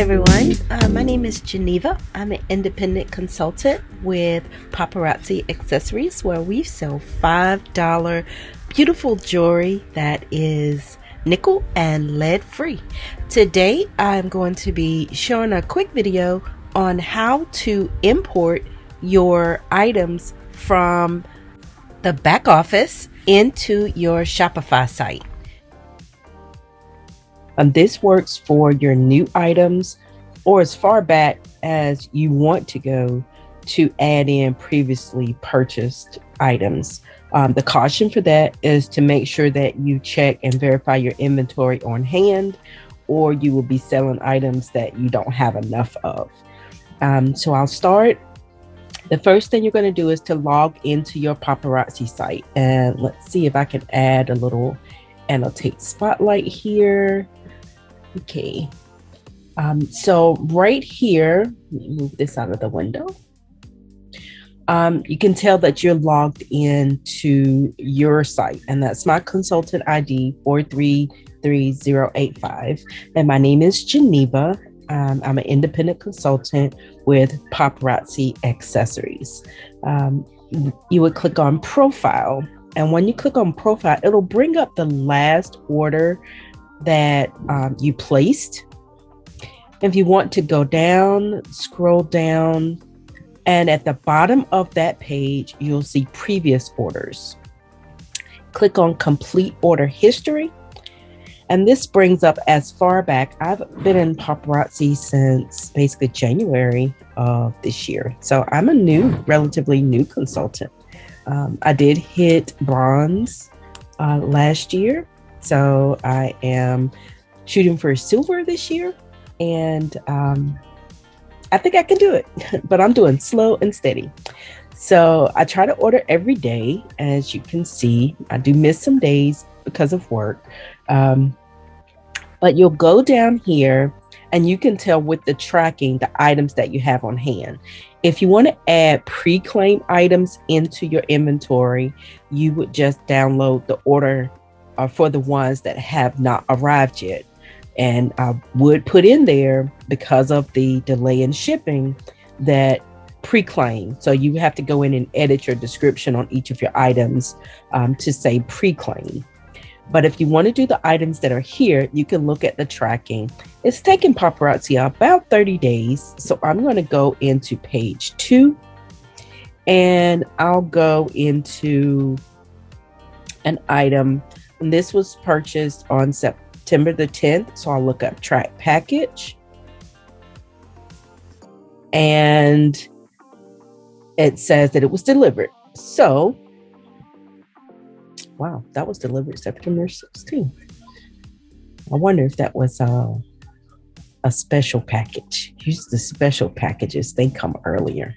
everyone. My name is Geneva. I'm an independent consultant with Paparazzi Accessories, where we sell $5 beautiful jewelry that is nickel and lead free. Today, I'm going to be showing a quick video on how to import your items from the back office into your Shopify site. This works for your new items or as far back as you want to go to add in previously purchased items. The caution for that is to make sure that you check and verify your inventory on hand, or you will be selling items that you don't have enough of. So I'll start. The first thing you're going to do is to log into your Paparazzi site. And let's see if I can add a little annotate spotlight here. Okay, so right here, let me move this out of the window. You can tell that you're logged into your site, and that's my consultant ID 433085. And my name is Geneva. I'm an independent consultant with Paparazzi Accessories. You would click on Profile, and when you click on Profile, it'll bring up the last order that you placed. If you want to go down, scroll down, and at the bottom of that page, you'll see previous orders. Click on Complete Order History, and this brings up as far back. I've been in Paparazzi since basically January of this year, so I'm a relatively new consultant. I did hit bronze last year. So I am shooting for silver this year, and I think I can do it, but I'm doing slow and steady. So I try to order every day. As you can see, I do miss some days because of work, but you'll go down here and you can tell with the tracking the items that you have on hand. If you want to add pre-claim items into your inventory, you would just download the order for the ones that have not arrived yet. And I would put in there, because of the delay in shipping, that pre-claim. So you have to go in and edit your description on each of your items to say pre-claim. But if you want to do the items that are here, you can look at the tracking. It's taken Paparazzi about 30 days. So I'm going to go into page 2, and I'll go into an item. And this was purchased on September the 10th. So I'll look up track package. And it says that it was delivered. So, wow, that was delivered September 16th. I wonder if that was a special package. Usually the special packages, they come earlier.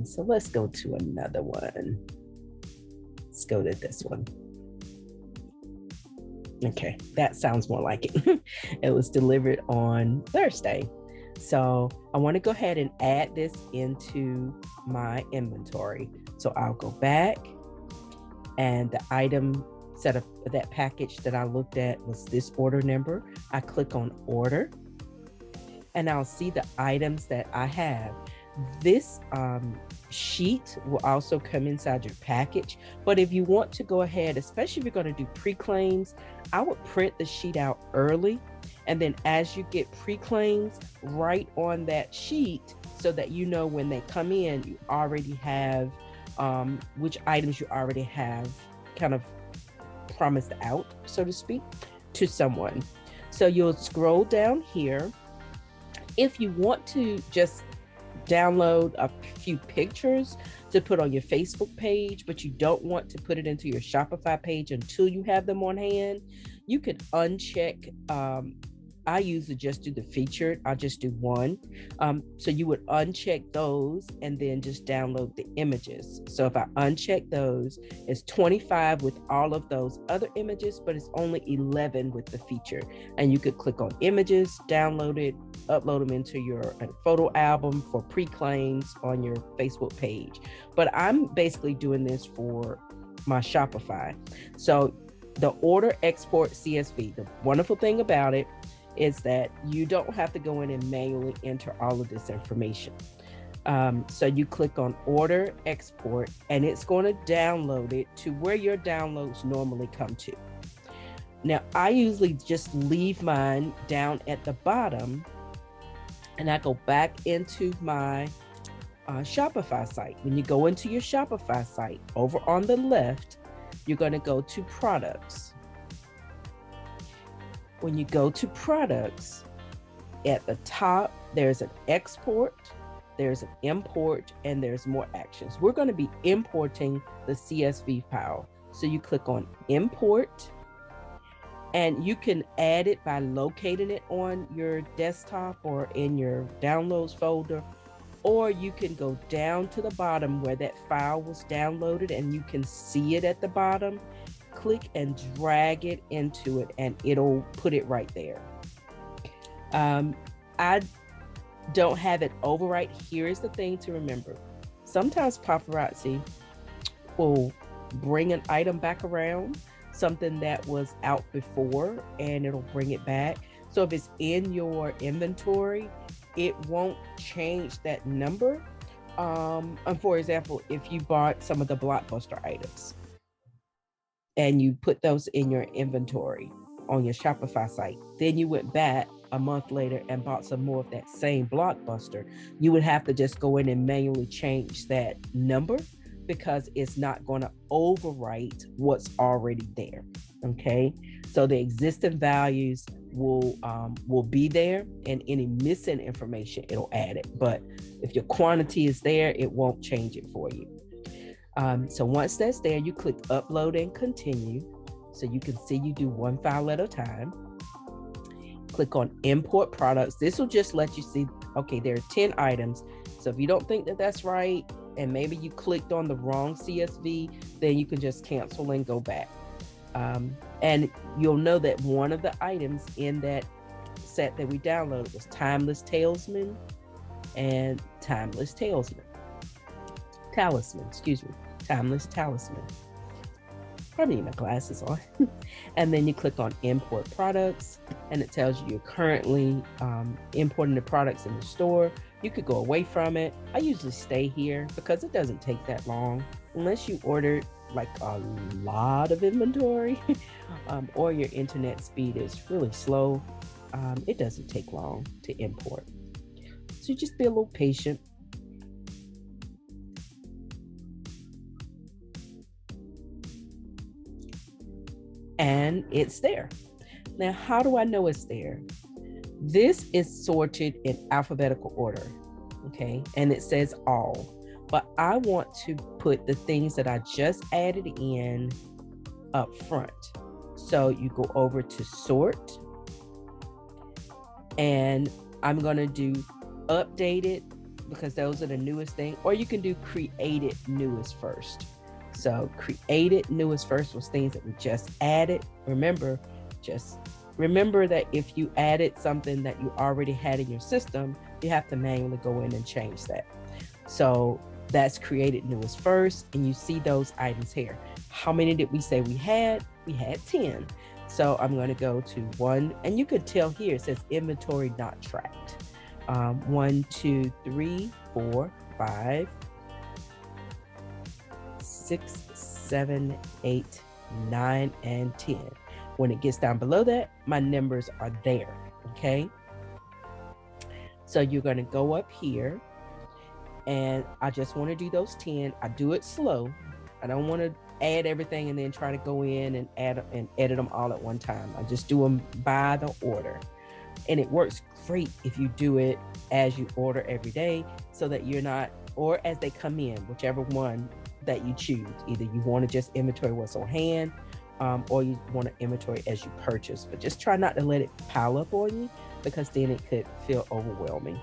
So let's go to another one. Let's go to this one. Okay, that sounds more like it. It was delivered on Thursday. So I want to go ahead and add this into my inventory. So I'll go back, and the item set up, that package that I looked at was this order number. I click on order, and I'll see the items that I have. This sheet will also come inside your package, but if you want to go ahead, especially if you're going to do pre-claims, I would print the sheet out early, and then as you get pre-claims, write on that sheet so that you know when they come in, you already have which items you already have kind of promised out, so to speak, to someone. So you'll scroll down here. If you want to just download a few pictures to put on your Facebook page, but you don't want to put it into your Shopify page until you have them on hand, you could uncheck. I usually just do the featured. I'll just do one. So you would uncheck those and then just download the images. So if I uncheck those, it's 25 with all of those other images, but it's only 11 with the feature. And you could click on images, download it, upload them into your photo album for pre-claims on your Facebook page. But I'm basically doing this for my Shopify. So the order export CSV, the wonderful thing about it is that you don't have to go in and manually enter all of this information. So you click on order export, and it's going to download it to where your downloads normally come to. Now, I usually just leave mine down at the bottom, and I go back into my Shopify site. When you go into your Shopify site, over on the left, you're going to go to products. When you go to products, at the top, there's an export, there's an import, and there's more actions. We're going to be importing the CSV file. So you click on import, and you can add it by locating it on your desktop or in your downloads folder, or you can go down to the bottom where that file was downloaded and you can see it at the bottom. Click and drag it into it, and it'll put it right there. I don't have it overwrite. Here's the thing to remember. Sometimes Paparazzi will bring an item back around, something that was out before, and it'll bring it back. So if it's in your inventory, it won't change that number. And for example, if you bought some of the Blockbuster items and you put those in your inventory on your Shopify site, then you went back a month later and bought some more of that same Blockbuster, you would have to just go in and manually change that number, because it's not going to overwrite what's already there. Okay, so the existing values will be there, and any missing information, it'll add it. But if your quantity is there, it won't change it for you. So once that's there, you click upload and continue. So you can see you do one file at a time. Click on import products. This will just let you see, okay, there are 10 items. So if you don't think that that's right, and maybe you clicked on the wrong CSV, then you can just cancel and go back. And you'll know that one of the items in that set that we downloaded was Timeless Talisman and Timeless Talisman. Timeless Talisman. Probably need my glasses on. And then you click on import products, and it tells you you're currently importing the products in the store. You could go away from it. I usually stay here because it doesn't take that long, unless you ordered like a lot of inventory or your internet speed is really slow. It doesn't take long to import. So just be a little patient. And it's there. Now, how do I know it's there? This is sorted in alphabetical order, okay? And it says all, but I want to put the things that I just added in up front. So you go over to sort, and I'm gonna do updated because those are the newest thing, or you can do created newest first. So created newest first was things that we just added. Remember that if you added something that you already had in your system, you have to manually go in and change that. So that's created newest first, and you see those items here. How many did we say we had? We had 10. So I'm going to go to 1, and you could tell here it says inventory not tracked. 1, 2, 3, 4, 5, 6, 7, 8, 9, and 10. When it gets down below that, my numbers are there, okay? So you're gonna go up here, and I just wanna do those 10. I do it slow. I don't wanna add everything and then try to go in and add and edit them all at one time. I just do them by the order. And it works great if you do it as you order every day, so that you're not, or as they come in, whichever one that you choose. Either you want to just inventory what's on hand, or you want to inventory as you purchase, but just try not to let it pile up on you, because then it could feel overwhelming.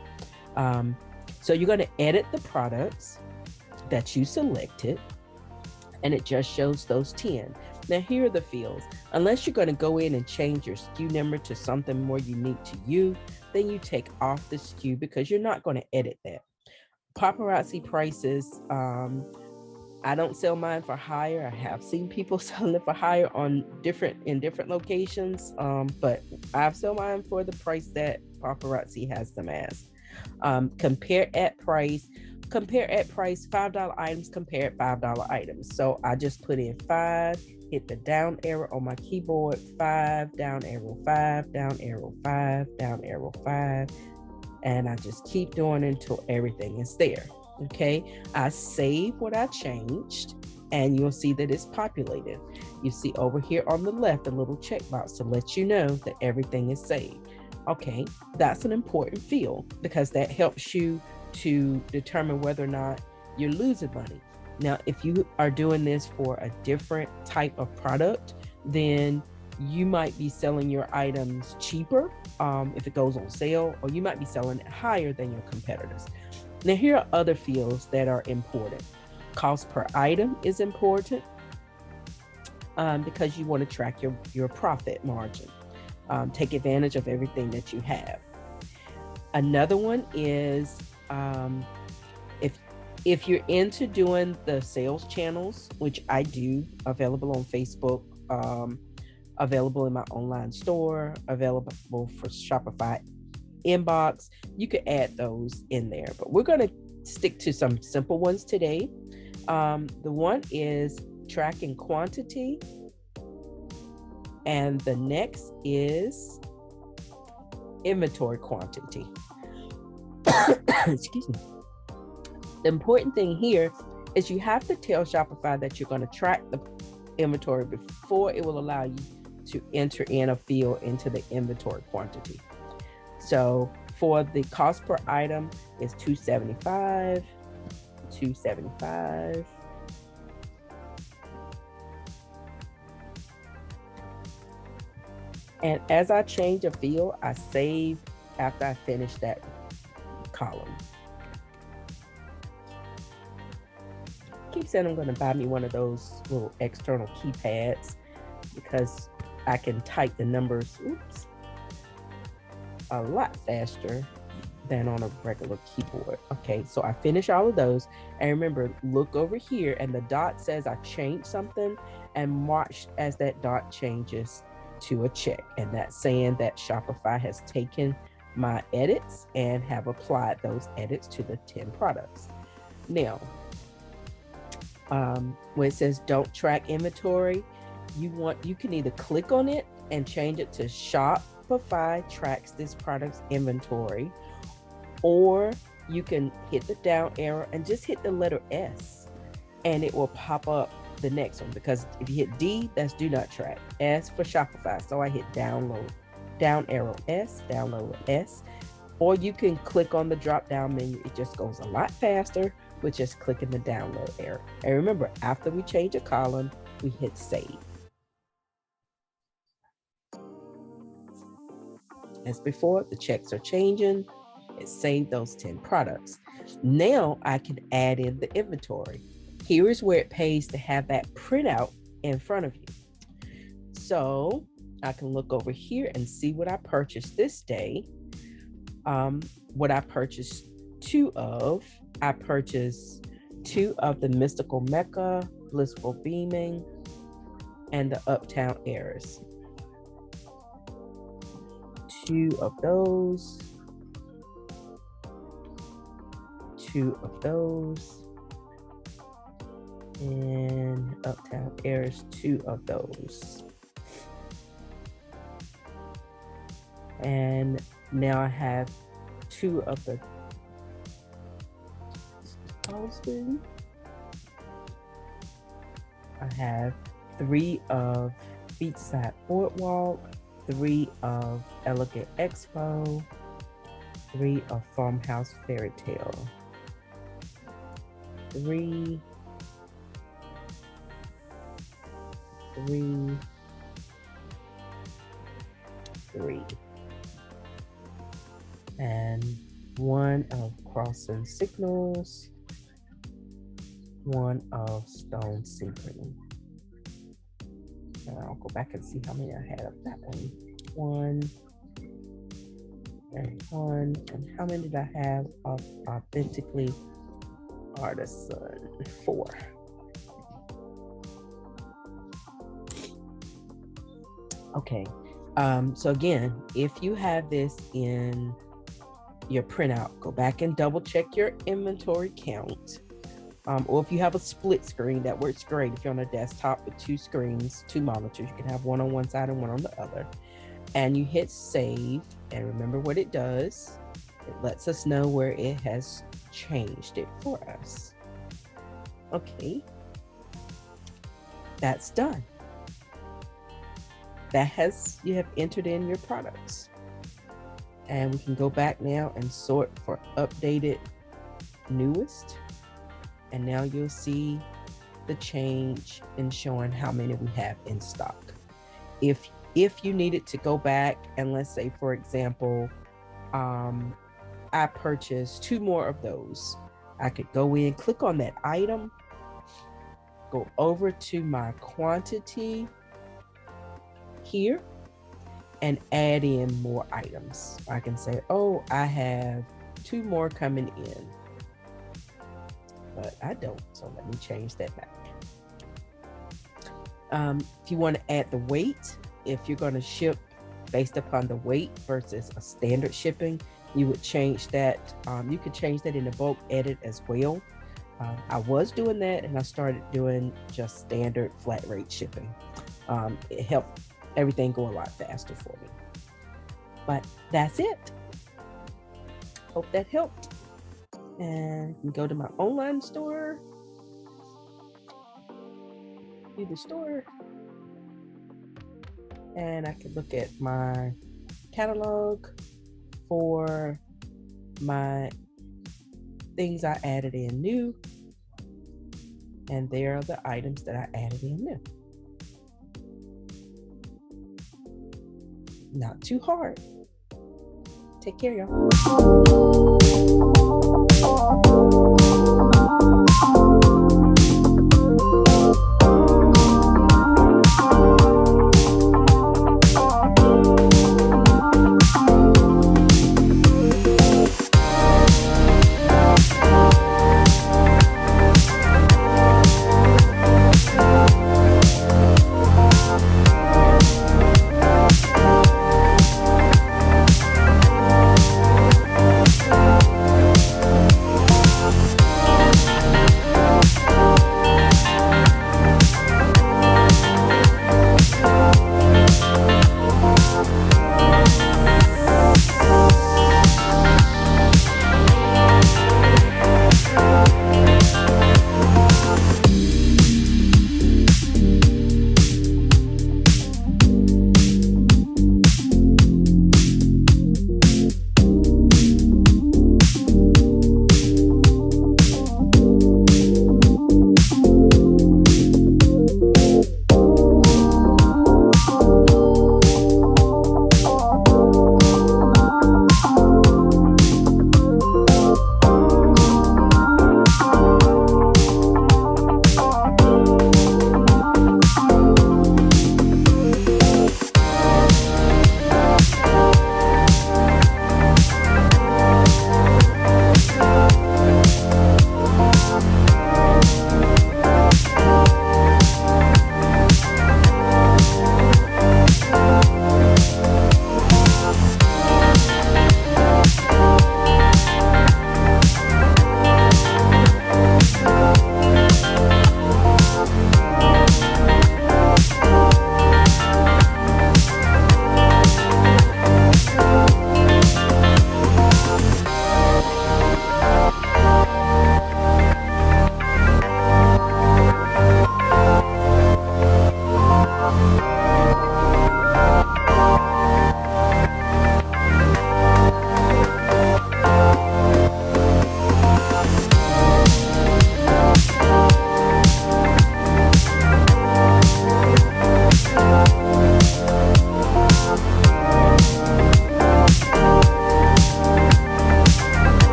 So you're going to edit the products that you selected, and it just shows those 10. Now here are the fields. Unless you're going to go in and change your SKU number to something more unique to you, then you take off the SKU, because you're not going to edit that. Paparazzi prices I don't sell mine for hire. I have seen people selling it for hire in different locations, but I've sold mine for the price that Paparazzi has them as. Compare at price, $5 items, compare at $5 items. So I just put in 5, hit the down arrow on my keyboard, 5, down arrow, 5, down arrow, 5, down arrow, 5, and I just keep doing until everything is there. Okay, I save what I changed, and you'll see that it's populated. You see over here on the left a little checkbox to let you know that everything is saved. Okay, that's an important field because that helps you to determine whether or not you're losing money. Now, if you are doing this for a different type of product, then you might be selling your items cheaper if it goes on sale, or you might be selling it higher than your competitors. Now, here are other fields that are important. Cost per item is important because you want to track your profit margin. Take advantage of everything that you have. Another one is if you're into doing the sales channels, which I do, available on Facebook, available in my online store, available for Shopify inbox, you could add those in there, but we're going to stick to some simple ones today. The one is tracking quantity, and the next is inventory quantity. Excuse me. The important thing here is you have to tell Shopify that you're going to track the inventory before it will allow you to enter in a field into the inventory quantity. So for the cost per item is $275. And as I change a field, I save after I finish that column. I keep saying I'm going to buy me one of those little external keypads because I can type the numbers, a lot faster than on a regular keyboard. Okay, so I finish all of those, and remember, look over here, and the dot says I changed something, and march as that dot changes to a check, and that's saying that Shopify has taken my edits and have applied those edits to the 10 products. Now, when it says don't track inventory, you can either click on it and change it to Shopify tracks this product's inventory, or you can hit the down arrow and just hit the letter S, and it will pop up the next one, because if you hit D, that's do not track. S for Shopify, so I hit download, down arrow S, download S, or you can click on the drop down menu. It just goes a lot faster with just clicking the download arrow. And remember, after we change a column, we hit save. As before, the checks are changing. It saved those 10 products. Now I can add in the inventory. Here is where it pays to have that printout in front of you. So I can look over here and see what I purchased this day. What I purchased 2 of. I purchased 2 of the Mystical Mecca, Blissful Beaming, and the Uptown Airs. 2 of those. 2 of those. And Uptown Airs, 2 of those. And now I have 2 of the Austin. I have 3 of Beachside Boardwalk, 3 of Elegant Expo, 3 of Farmhouse Fairy Tale, 3, and 1 of Crossing Signals, 1 of Stone Synchrony. And I'll go back and see how many I had of that one. 1 and 1. And how many did I have of Authentically Artisan? 4. Okay. So again, if you have this in your printout, go back and double check your inventory count. Or if you have a split screen, that works great. If you're on a desktop with two screens, two monitors, you can have one on one side and one on the other. And you hit save, and remember what it does. It lets us know where it has changed it for us. Okay, that's done. You have entered in your products. And we can go back now and sort for updated newest. And now you'll see the change in showing how many we have in stock. If you needed to go back and let's say, for example, I purchased 2 more of those, I could go in, click on that item, go over to my quantity here and add in more items. I can say, oh, I have 2 more coming in, but I don't. So let me change that back. If you want to add the weight, if you're going to ship based upon the weight versus a standard shipping, you would change that. You could change that in the bulk edit as well. I was doing that and I started doing just standard flat rate shipping. It helped everything go a lot faster for me. But that's it. Hope that helped. And you can go to my online store, view the store, and I can look at my catalog for my things I added in new. And there are the items that I added in new. Not too hard. Take care, y'all.